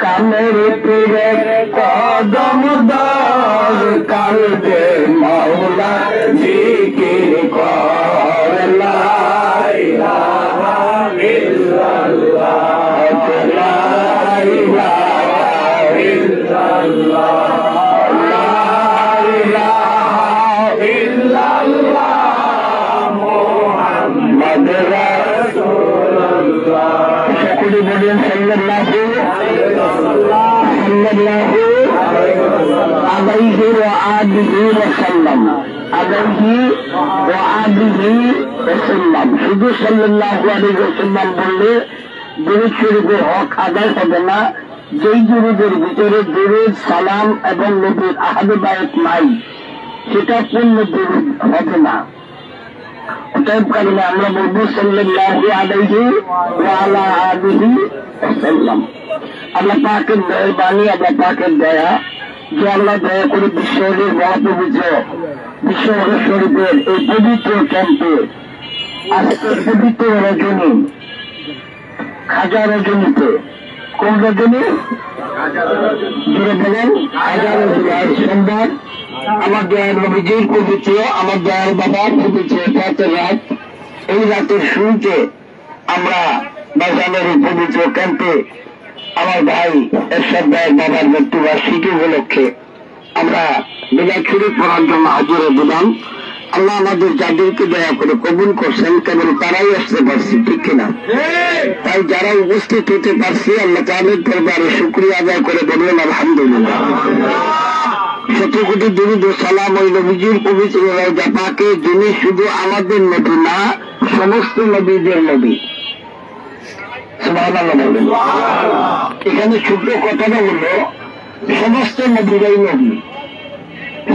কামের পীরে কদম দরকার দে মাওলা জিকির কর লা ইলাহা ইল্লাল্লাহ লা ইলাহা ইল্লাল্লাহ লা ইলাহা ইল্লাল্লাহ মুহাম্মদ রাসূলুল্লাহ। সকলে বলেন সাল্লাল্লাহু আলাইহি ওয়া আলিহি ওয়া সাল্লাম। আলাইহি ওয়া আলিহি ওয়া সাল্লাম। শুধু সাল্লাল্লাহু আলাইহি ওয়া সাল্লাম বললে দুরূদ শরীফের হক আদায় হবে না। যেই দুরূদের ভিতরে দুরূদ সালাম এবং নবীর আহলে বায়ত নাই, সেটা পূর্ণ দুরূদ হবে না। অতএব কারণে আমরা বলবো সাল্লাল্লাহু আলাইহি ওয়া আলা আলিহি ওয়া সাল্লাম। আল্লাহ পাকের মেহরবানি, আল্লাহ পাকের দয়া, যে আল্লাহ দয়া করে বিশ্বরের মহাপবিত্র বিশ্বর শরীফের এই পবিত্র ক্যাম্পে আজকের পবিত্র রজনী, খাজা রজনীতে, কোন রজনী জুড়ে বলেন, খাজা রজনী আজ সোমবার, আমার দয়ার নবীজির পবিত্র, আমার দয়ার বাবার পবিত্র রাতের রাত। এই রাতের শুরুতে আমরা বাজানের এই পবিত্র ক্যাম্পে আমার ভাই এরশাদ ভাইয়ের বাবার মৃত্যুবার্ষিকী উপলক্ষে আমরা বিদায় শরীফ পড়ার জন্য হাজির দিলাম। আল্লাহ আমাদের যাদেরকে দয়া করে কবুল করছেন, কেবল তারাই আসতে পারছি, ঠিক কিনা? তাই যারা উপস্থিত হতে পারছি, আল্লাহ তাআলার দরবারে শুকরিয়া আদায় করে বলবেন আলহামদুলিল্লাহ। শত কোটি দুরূদ ও সালাম ওই নবীজির পবিত্র রওজা পাকে, যিনি শুধু আমাদের নবী না, সমস্ত নবীদের নবী। সুবহানাল্লাহ বলবেন। এখানে ছোট্ট কথাটা হলো, সমস্ত নবীরাই নবী,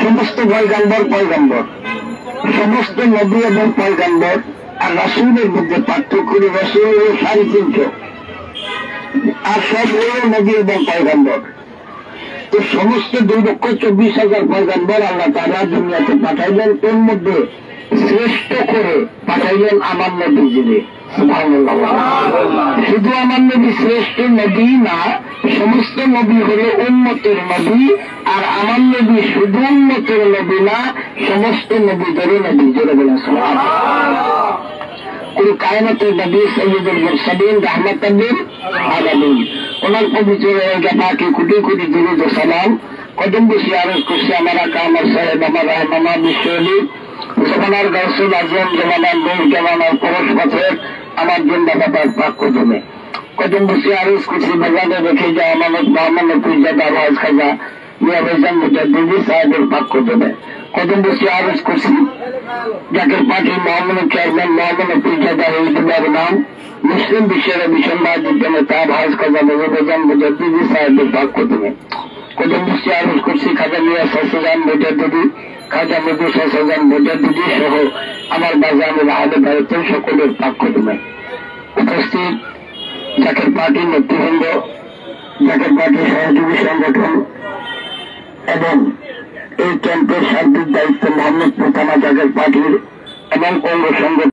সমস্ত পয়গম্বর পয়গম্বর, সমস্ত নবী এবং পয়গম্বর আর রাসূলের মধ্যে পার্থক্য করে রাসূল 350, আর সব নবী এবং পয়গম্বর। তো সমস্ত 2,24,000 পয়গম্বর আল্লাহ তাআলা দুনিয়াতে পাঠাইলেন, তোর মধ্যে শ্রেষ্ঠ করে পাঠাইলেন আমার নবীজিকে। শুধু আমার নবী শ্রেষ্ঠ নবী না, সমস্ত নবী হলো উম্মতের নবী, আর আমার নবী শুধু উম্মতের নবী না, সমস্ত নবীদেরও নবী। জোরে বলেন সুবহানাল্লাহ। কুল কায়নাতের নবী সাইয়্যিদুল মুরসালিন রাহমাতাল লিল আলামিন, ওনার পবিত্র রওজা পাকে কোটি কোটি দুরূদ ও সালাম। কদম বসে আরজ করছে আমার আকা, আমার সাহেব, আমার রাহমানা বিশ্বলি জমানার গাউসুল আজম, জমানার নূর, জমানার পরশ পাথর, আমার জিন্দা বাবার পাক কদমে। কদম বসে আরজ করছি বাজারে রেখে যা আমানত মোহাম্মদ নফিজাদা আওয়াজ খাজা মিয়া ভাইজান মুজাদ্দিদি সাহেবের পাক কদমে। কদম বসে আরজ করছি জাকের পার্টির মোহাম্মদ চেয়ারম্যান মোহাম্মদ নফিজাদা রহিমুল্লাহর নাম, মুসলিম বিশ্বের বিসম্বাদিত নেতা ভাইস খাজা মিয়া ভাইজান মুজাদ্দিদি সাহেবের পাক কদমে। কদম বসে আরজ করছি খাজা মিয়া শাহজাহান মুজাদ্দিদি, খাজা মধু শাহজাহান মুজাদ্দিদি সহ আমার বাজানের আহলে বায়তের সকলের পাক কদমে। উপস্থিত জাকের পার্টির নেতৃবৃন্দ, জাকের পার্টির সহযোগী সংগঠন এবং এই ক্যাম্পের সার্বিক দায়িত্ব মোহাম্মদপুর থানা জাকের পার্টির এবং অঙ্গ সংগঠন